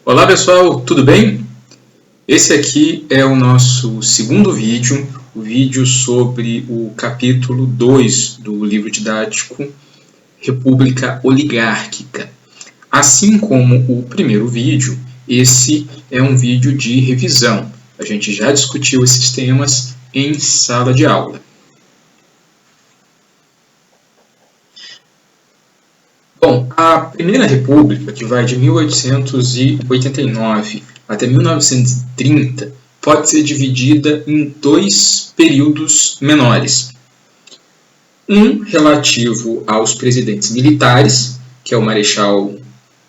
Olá pessoal, tudo bem? Esse aqui é o nosso segundo vídeo, o vídeo sobre o capítulo 2 do livro didático República Oligárquica. Assim como o primeiro vídeo, esse é um vídeo de revisão. A gente já discutiu esses temas em sala de aula. Bom, a Primeira República, que vai de 1889 até 1930, pode ser dividida em dois períodos menores. Um relativo aos presidentes militares, que é o Marechal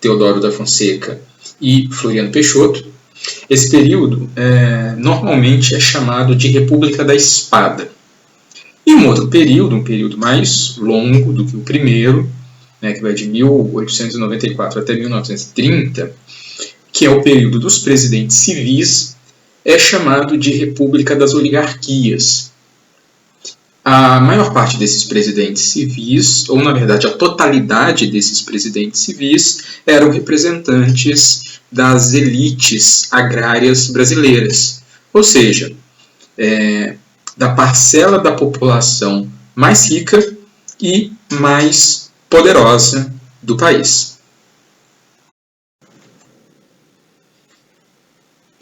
Deodoro da Fonseca e Floriano Peixoto. Esse período normalmente é chamado de República da Espada. E um outro período, um período mais longo do que o primeiro, que vai de 1894 até 1930, que é o período dos presidentes civis, é chamado de República das Oligarquias. A maior parte desses presidentes civis, ou na verdade a totalidade desses presidentes civis, eram representantes das elites agrárias brasileiras, ou seja, da parcela da população mais rica e mais poderosa do país.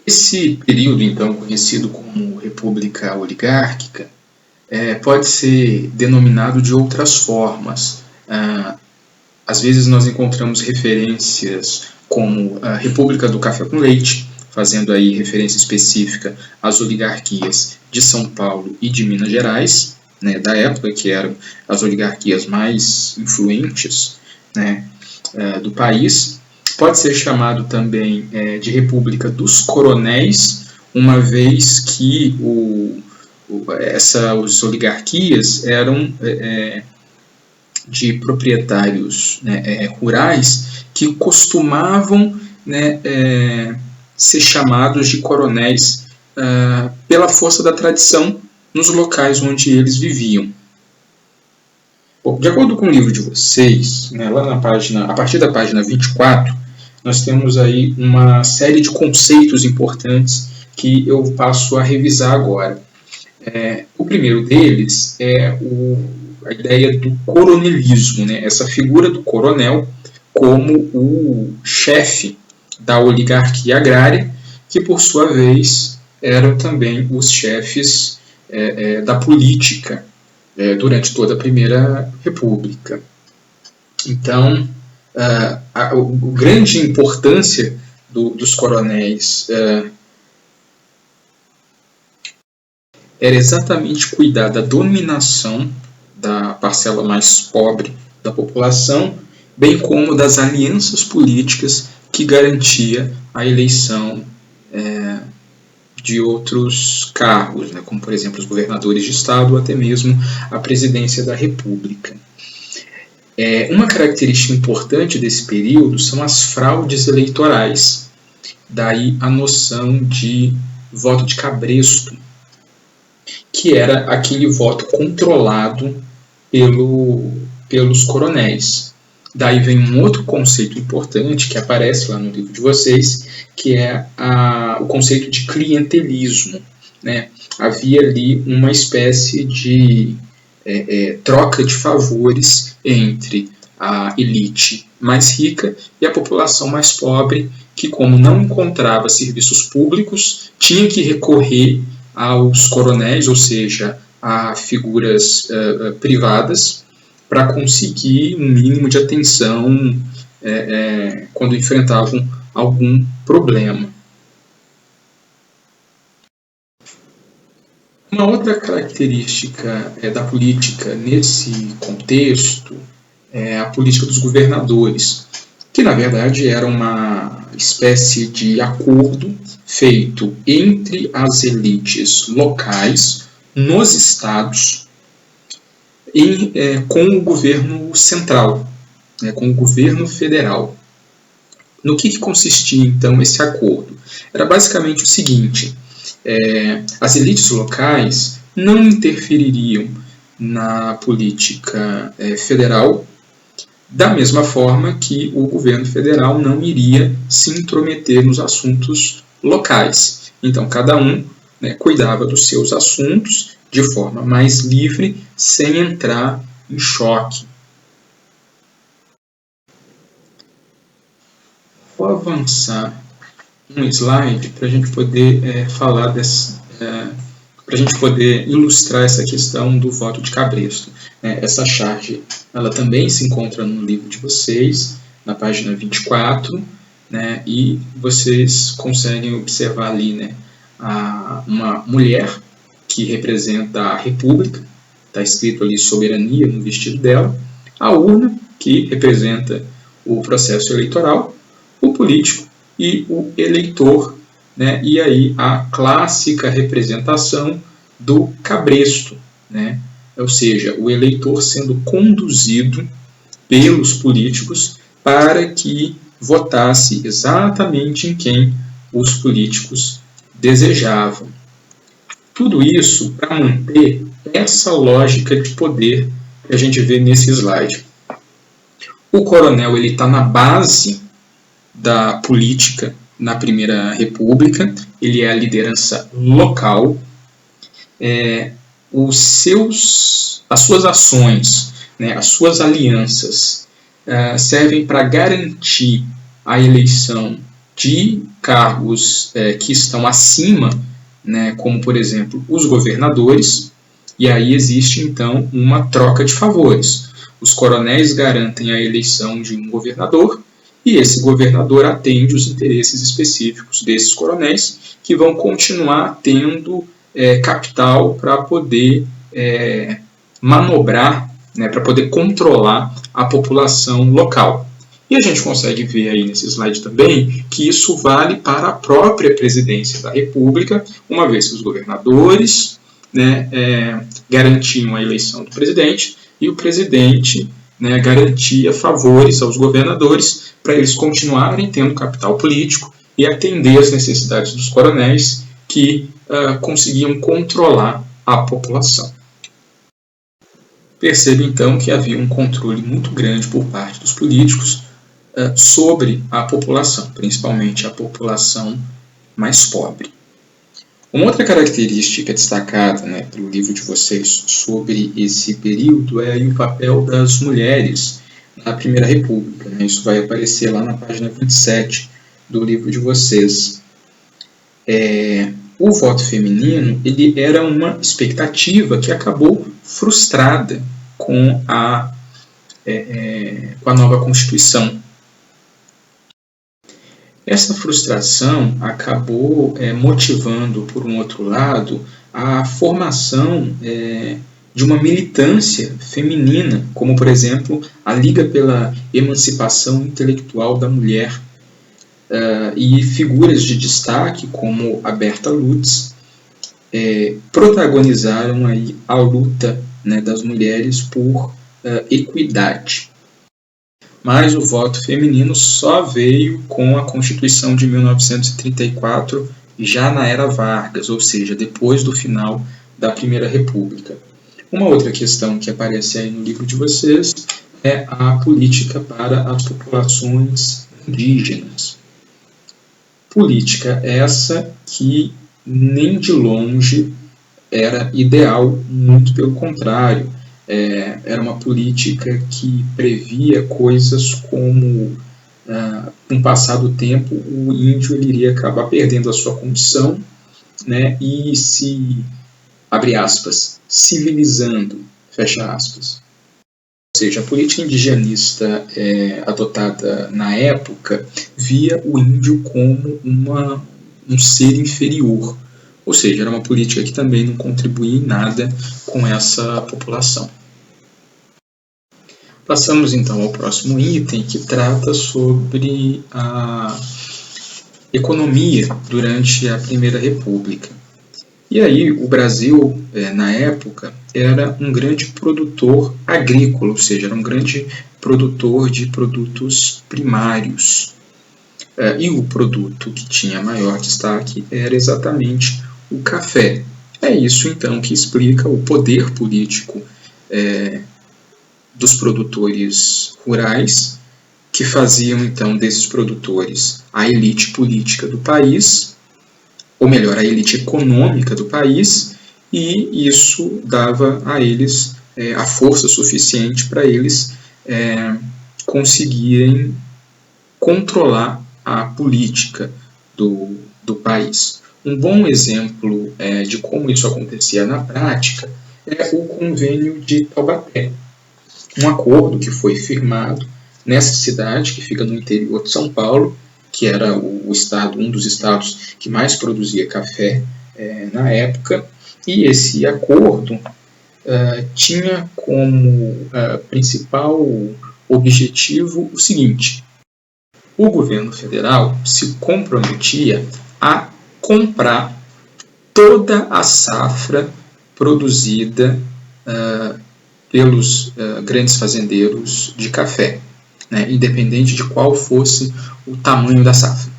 Esse período, então, conhecido como República Oligárquica, pode ser denominado de outras formas. Às vezes nós encontramos referências como a República do Café com Leite, fazendo aí referência específica às oligarquias de São Paulo e de Minas Gerais, da época, que eram as oligarquias mais influentes do país. Pode ser chamado também de República dos Coronéis, uma vez que essas oligarquias eram de proprietários rurais que costumavam ser chamados de coronéis pela força da tradição nos locais onde eles viviam. Bom, de acordo com o livro de vocês, lá na página, a partir da página 24, nós temos aí uma série de conceitos importantes que eu passo a revisar agora. O primeiro deles é a ideia do coronelismo, essa figura do coronel como o chefe da oligarquia agrária, que por sua vez eram também os chefes da política durante toda a Primeira República. Então, a grande importância dos coronéis era exatamente cuidar da dominação da parcela mais pobre da população, bem como das alianças políticas que garantia a eleição de outros cargos, como por exemplo os governadores de estado ou até mesmo a presidência da República. Uma característica importante desse período são as fraudes eleitorais, daí a noção de voto de cabresto, que era aquele voto controlado pelos coronéis. Daí vem um outro conceito importante que aparece lá no livro de vocês, que é o conceito de clientelismo. Havia ali uma espécie de troca de favores entre a elite mais rica e a população mais pobre, que, como não encontrava serviços públicos, tinha que recorrer aos coronéis, ou seja, a figuras privadas, para conseguir um mínimo de atenção quando enfrentavam algum problema. Uma outra característica da política nesse contexto é a política dos governadores, que na verdade era uma espécie de acordo feito entre as elites locais nos estados com o governo central, com o governo federal. No que consistia então esse acordo? Era basicamente o seguinte: as elites locais não interfeririam na política federal, da mesma forma que o governo federal não iria se intrometer nos assuntos locais. Então, cada um, né, cuidava dos seus assuntos de forma mais livre, sem entrar em choque. Vou avançar um slide para a gente poder falar para a gente poder ilustrar essa questão do voto de cabresto. Essa charge, ela também se encontra no livro de vocês, na página 24, né, e vocês conseguem observar ali, né, uma mulher que representa a República, está escrito ali soberania no vestido dela, a urna, que representa o processo eleitoral, o político e o eleitor, né? E aí a clássica representação do cabresto, né? Ou seja, o eleitor sendo conduzido pelos políticos para que votasse exatamente em quem os políticos desejavam. Tudo isso para manter essa lógica de poder que a gente vê nesse slide. O coronel está na base da política na Primeira República, ele é a liderança local, as suas ações, né, as suas alianças servem para garantir a eleição de cargos que estão acima, né, como, por exemplo, os governadores, e aí existe, então, uma troca de favores. Os coronéis garantem a eleição de um governador, e esse governador atende os interesses específicos desses coronéis, que vão continuar tendo capital para poder manobrar, né, para poder controlar a população local. E a gente consegue ver aí nesse slide também que isso vale para a própria presidência da República, uma vez que os governadores, né, garantiam a eleição do presidente, e o presidente, né, garantia favores aos governadores para eles continuarem tendo capital político e atender às necessidades dos coronéis que conseguiam controlar a população. Percebe então que havia um controle muito grande por parte dos políticos sobre a população, principalmente a população mais pobre. Uma outra característica destacada, né, pelo livro de vocês sobre esse período é o papel das mulheres na Primeira República, né? Isso vai aparecer lá na página 27 do livro de vocês. O voto feminino ele era uma expectativa que acabou frustrada com a nova Constituição. Essa frustração acabou motivando, por um outro lado, a formação de uma militância feminina, como, por exemplo, a Liga pela Emancipação Intelectual da Mulher, e figuras de destaque, como a Berta Lutz, protagonizaram aí a luta, né, das mulheres por equidade. Mas o voto feminino só veio com a Constituição de 1934, já na era Vargas, ou seja, depois do final da Primeira República. Uma outra questão que aparece aí no livro de vocês é a política para as populações indígenas. Política essa que nem de longe era ideal, muito pelo contrário. Era uma política que previa coisas como, com o passar do tempo, o índio ele iria acabar perdendo a sua condição, né, e se, abre aspas, civilizando, fecha aspas. Ou seja, a política indigenista adotada na época via o índio como um ser inferior. Ou seja, era uma política que também não contribuía em nada com essa população. Passamos então ao próximo item, que trata sobre a economia durante a Primeira República. E aí o Brasil, na época, era um grande produtor agrícola, ou seja, era um grande produtor de produtos primários. E o produto que tinha maior destaque era exatamente o café. É isso, então, que explica o poder político dos produtores rurais, que faziam então desses produtores a elite política do país, ou melhor, a elite econômica do país, e isso dava a eles a força suficiente para eles conseguirem controlar a política do país. Um bom exemplo de como isso acontecia na prática é o Convênio de Taubaté, um acordo que foi firmado nessa cidade, que fica no interior de São Paulo, que era o estado, um dos estados que mais produzia café na época, e esse acordo tinha como principal objetivo o seguinte: o governo federal se comprometia a comprar toda a safra produzida pelos grandes fazendeiros de café, né, independente de qual fosse o tamanho da safra.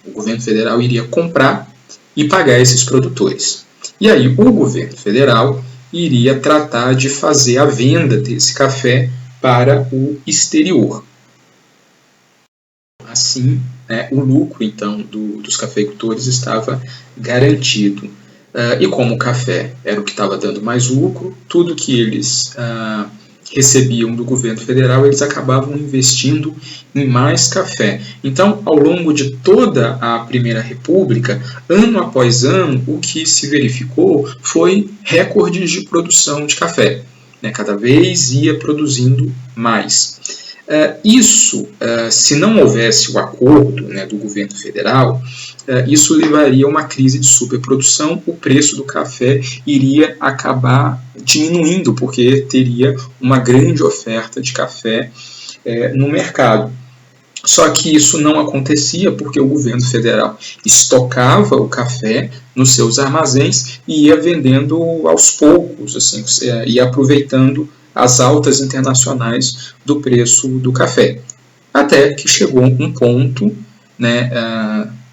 O governo federal iria comprar e pagar esses produtores. E aí o governo federal iria tratar de fazer a venda desse café para o exterior. Assim, o lucro então dos cafeicultores estava garantido. E como o café era o que estava dando mais lucro, tudo que eles recebiam do governo federal, eles acabavam investindo em mais café. Então, ao longo de toda a Primeira República, ano após ano, o que se verificou foi recordes de produção de café, né? Cada vez ia produzindo mais. Isso, se não houvesse o acordo, né, do governo federal, isso levaria a uma crise de superprodução, o preço do café iria acabar diminuindo, porque teria uma grande oferta de café no mercado. Só que isso não acontecia porque o governo federal estocava o café nos seus armazéns e ia vendendo aos poucos, assim, ia aproveitando as altas internacionais do preço do café. Até que chegou um ponto, né,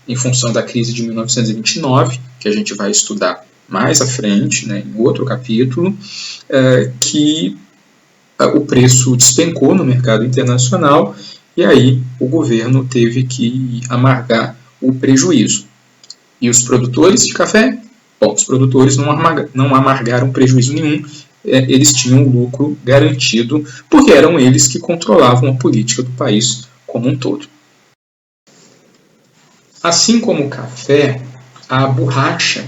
em função da crise de 1929, que a gente vai estudar mais à frente, né, em outro capítulo, que o preço despencou no mercado internacional e aí o governo teve que amargar o prejuízo. E os produtores de café? Bom, os produtores não amargaram prejuízo nenhum, eles tinham o lucro garantido, porque eram eles que controlavam a política do país como um todo. Assim como o café, a borracha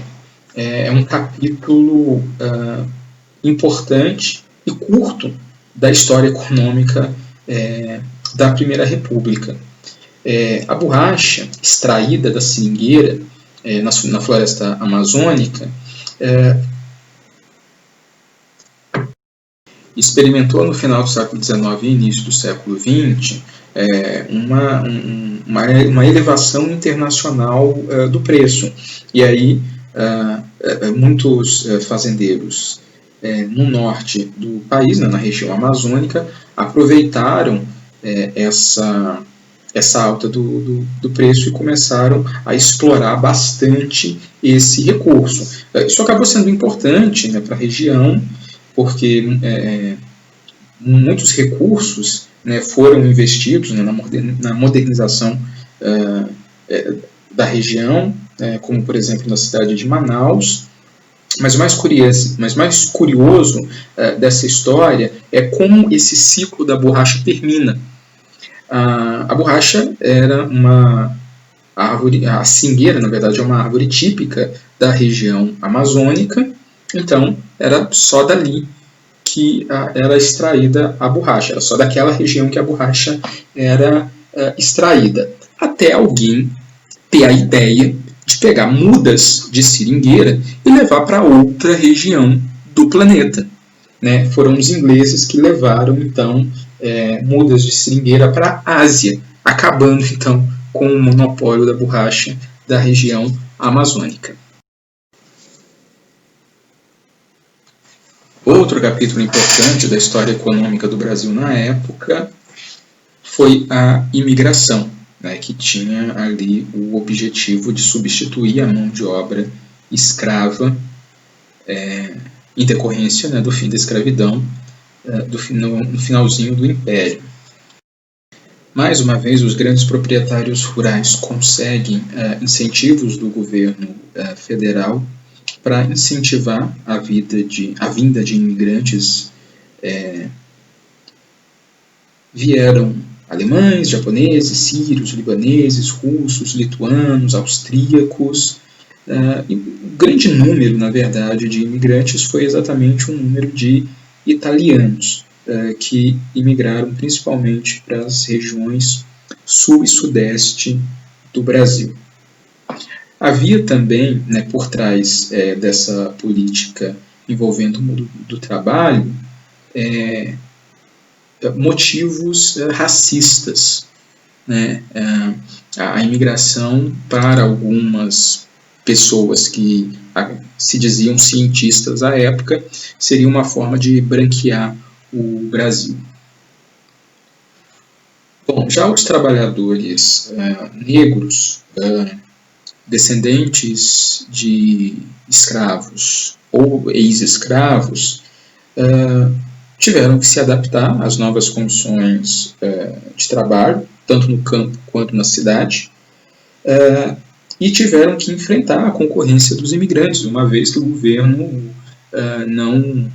é um capítulo importante e curto da história econômica da Primeira República. A borracha extraída da seringueira na floresta amazônica experimentou no final do século XIX e início do século XX uma elevação internacional do preço. E aí muitos fazendeiros no norte do país, na região amazônica, aproveitaram essa alta do preço e começaram a explorar bastante esse recurso. Isso acabou sendo importante, né, para a região, porque muitos recursos, né, foram investidos, né, na modernização da região, como por exemplo na cidade de Manaus. Mas o mais curioso dessa história é como esse ciclo da borracha termina. A borracha era uma árvore, a seringueira, na verdade, é uma árvore típica da região amazônica, então era só dali que era extraída a borracha, era só daquela região que a borracha era extraída. Até alguém ter a ideia de pegar mudas de seringueira e levar para outra região do planeta, né? Foram os ingleses que levaram, então, mudas de seringueira para a Ásia, acabando, então, com o monopólio da borracha da região amazônica. Outro capítulo importante da história econômica do Brasil na época foi a imigração, né, que tinha ali o objetivo de substituir a mão de obra escrava em decorrência, né, do fim da escravidão no finalzinho do Império. Mais uma vez, os grandes proprietários rurais conseguem incentivos do governo federal para incentivar a vinda de imigrantes. Vieram alemães, japoneses, sírios, libaneses, russos, lituanos, austríacos. E o grande número, na verdade, de imigrantes foi exatamente um número de italianos, que imigraram principalmente para as regiões sul e sudeste do Brasil. Havia também, né, por trás dessa política envolvendo o mundo do trabalho, motivos racistas, né? A imigração para algumas pessoas que se diziam cientistas à época seria uma forma de branquear o Brasil. Bom, já os trabalhadores negros, descendentes de escravos ou ex-escravos, tiveram que se adaptar às novas condições de trabalho, tanto no campo quanto na cidade, e tiveram que enfrentar a concorrência dos imigrantes, uma vez que o governo não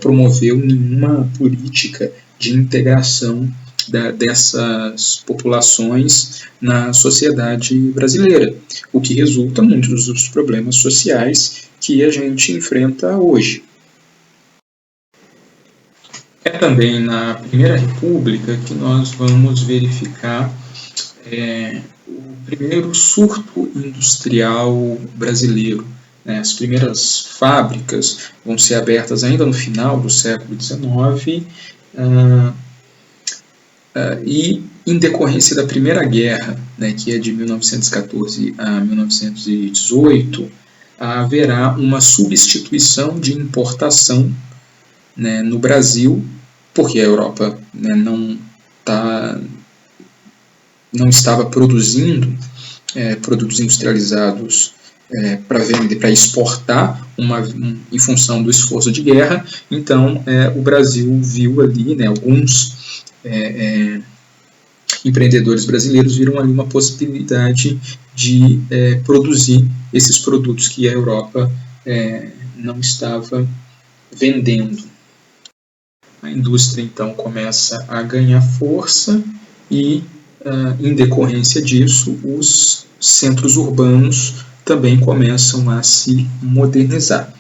promoveu nenhuma política de integração dessas populações na sociedade brasileira, o que resulta em muitos dos problemas sociais que a gente enfrenta hoje. É também na Primeira República que nós vamos verificar o primeiro surto industrial brasileiro. As primeiras fábricas vão ser abertas ainda no final do século XIX, e em decorrência da Primeira Guerra, que é de 1914 a 1918, haverá uma substituição de importação no Brasil, porque a Europa não estava produzindo produtos industrializados para vender, para exportar, em função do esforço de guerra. Então, o Brasil viu ali, alguns empreendedores brasileiros viram ali uma possibilidade de produzir esses produtos que a Europa não estava vendendo. A indústria, então, começa a ganhar força e, em decorrência disso, os centros urbanos também começam a se modernizar.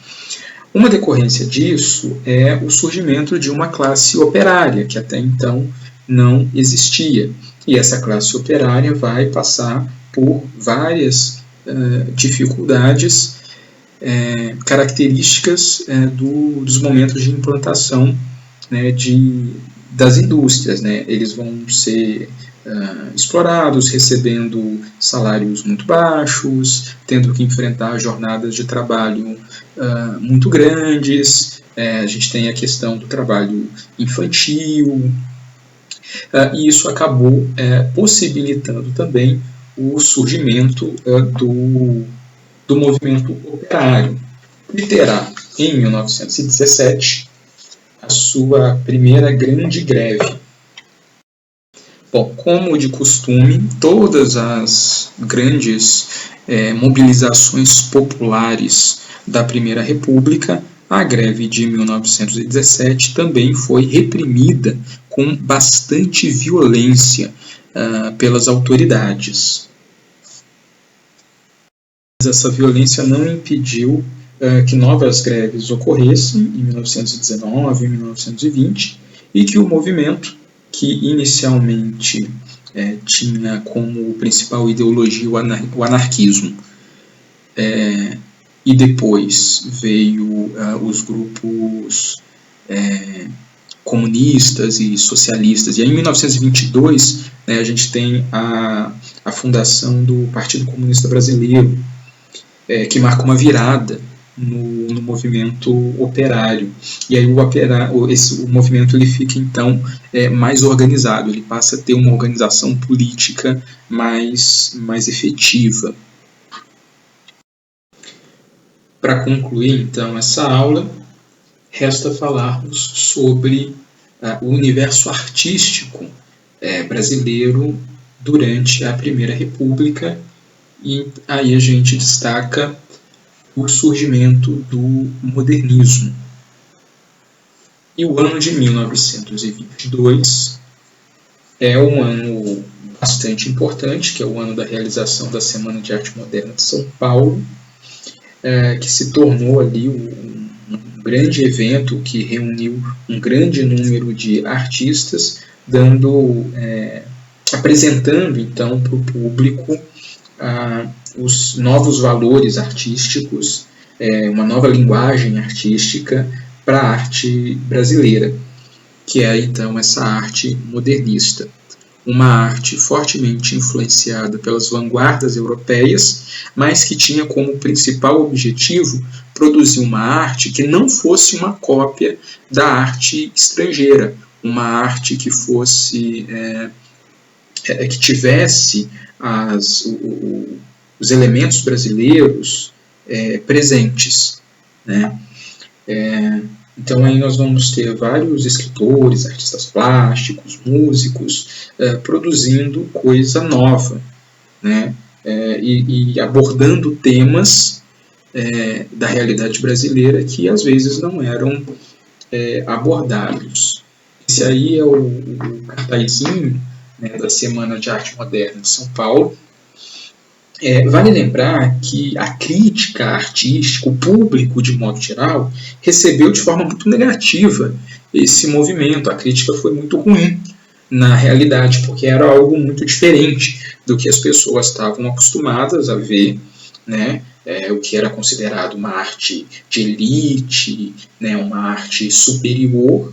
Uma decorrência disso é o surgimento de uma classe operária, que até então não existia. E essa classe operária vai passar por várias dificuldades características dos momentos de implantação das indústrias. Eles vão ser explorados, recebendo salários muito baixos, tendo que enfrentar jornadas de trabalho muito grandes. A gente tem a questão do trabalho infantil, e isso acabou possibilitando também o surgimento do movimento operário, que terá, em 1917, a sua primeira grande greve. Bom, como de costume, todas as grandes mobilizações populares da Primeira República, a greve de 1917 também foi reprimida com bastante violência pelas autoridades. Mas essa violência não impediu que novas greves ocorressem em 1919 e 1920, e que o movimento, que inicialmente tinha como principal ideologia o anarquismo, e depois veio os grupos comunistas e socialistas. E aí, em 1922, a gente tem a fundação do Partido Comunista Brasileiro, que marca uma virada no movimento operário. E aí o movimento ele fica, então, mais organizado, ele passa a ter uma organização política mais efetiva. Para concluir, então, essa aula, resta falarmos sobre o universo artístico brasileiro durante a Primeira República, e aí a gente destaca o surgimento do modernismo. E o ano de 1922 é um ano bastante importante, que é o ano da realização da Semana de Arte Moderna de São Paulo, que se tornou ali um grande evento que reuniu um grande número de artistas, apresentando então para o público os novos valores artísticos, uma nova linguagem artística para a arte brasileira, que é então essa arte modernista. Uma arte fortemente influenciada pelas vanguardas europeias, mas que tinha como principal objetivo produzir uma arte que não fosse uma cópia da arte estrangeira, uma arte que fosse que tivesse os elementos brasileiros presentes, né? Então aí nós vamos ter vários escritores, artistas plásticos, músicos, produzindo coisa nova, né? E abordando temas da realidade brasileira que às vezes não eram abordados. Esse aí é o cartazinho, né, da Semana de Arte Moderna de São Paulo. Vale lembrar que a crítica artística, o público de modo geral, recebeu de forma muito negativa esse movimento. A crítica foi muito ruim na realidade, porque era algo muito diferente do que as pessoas estavam acostumadas a ver, né? O que era considerado uma arte de elite, né, uma arte superior,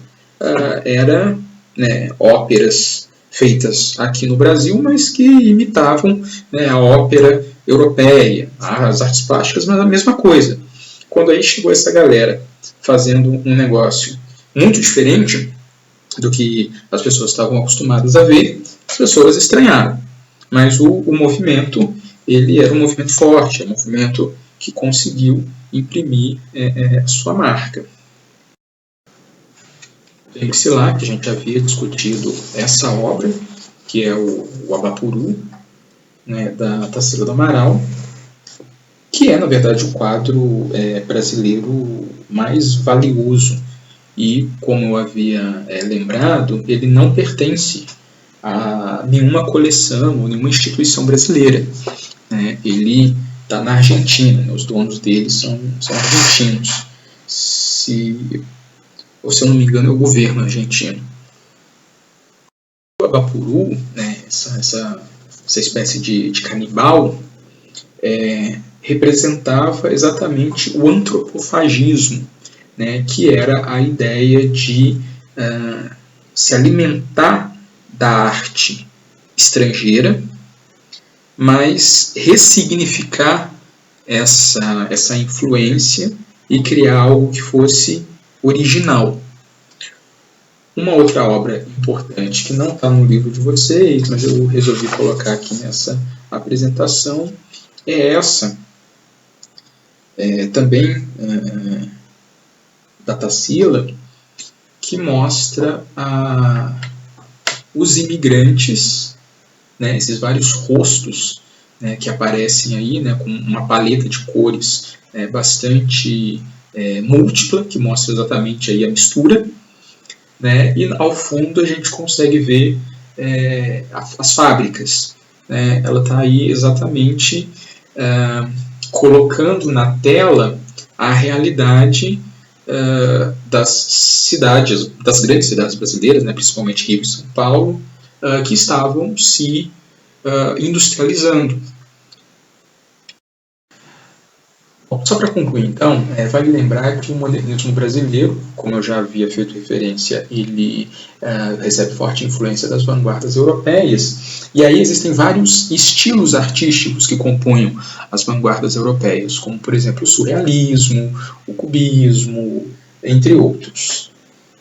era, né, óperas feitas aqui no Brasil, mas que imitavam, né, a ópera europeia, as artes plásticas, mas a mesma coisa. Quando aí chegou essa galera fazendo um negócio muito diferente do que as pessoas estavam acostumadas a ver, as pessoas estranharam. Mas o movimento, ele era um movimento forte, um movimento que conseguiu imprimir a sua marca. Lembre-se lá que a gente havia discutido essa obra, que é o Abapuru, né, da Tarsila do Amaral, que é, na verdade, o quadro brasileiro mais valioso. E, como eu havia lembrado, ele não pertence a nenhuma coleção ou nenhuma instituição brasileira, né? Ele está na Argentina, né? Os donos dele são argentinos. Se eu não me engano, é o governo argentino. O Abapuru, né, essa espécie de canibal, representava exatamente o antropofagismo, né, que era a ideia de se alimentar da arte estrangeira, mas ressignificar essa influência e criar algo que fosse original. Uma outra obra importante que não está no livro de vocês, mas eu resolvi colocar aqui nessa apresentação, é essa, também da Tarsila, que mostra os imigrantes, né, esses vários rostos, né, que aparecem aí, né, com uma paleta de cores bastante múltipla, que mostra exatamente aí a mistura, né, e ao fundo a gente consegue ver as fábricas, né. Ela está aí exatamente colocando na tela a realidade das cidades, das grandes cidades brasileiras, né, principalmente Rio e São Paulo, que estavam se industrializando. Bom, só para concluir, então, vale lembrar que o modernismo brasileiro, como eu já havia feito referência, ele recebe forte influência das vanguardas europeias, e aí existem vários estilos artísticos que compunham as vanguardas europeias, como, por exemplo, o surrealismo, o cubismo, entre outros,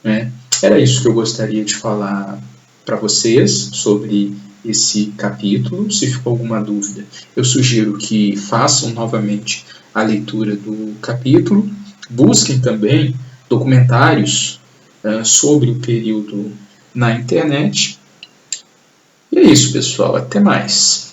né? Era isso que eu gostaria de falar para vocês sobre esse capítulo. Se ficou alguma dúvida, eu sugiro que façam novamente a leitura do capítulo. Busquem também documentários sobre o período na internet. E é isso, pessoal. Até mais.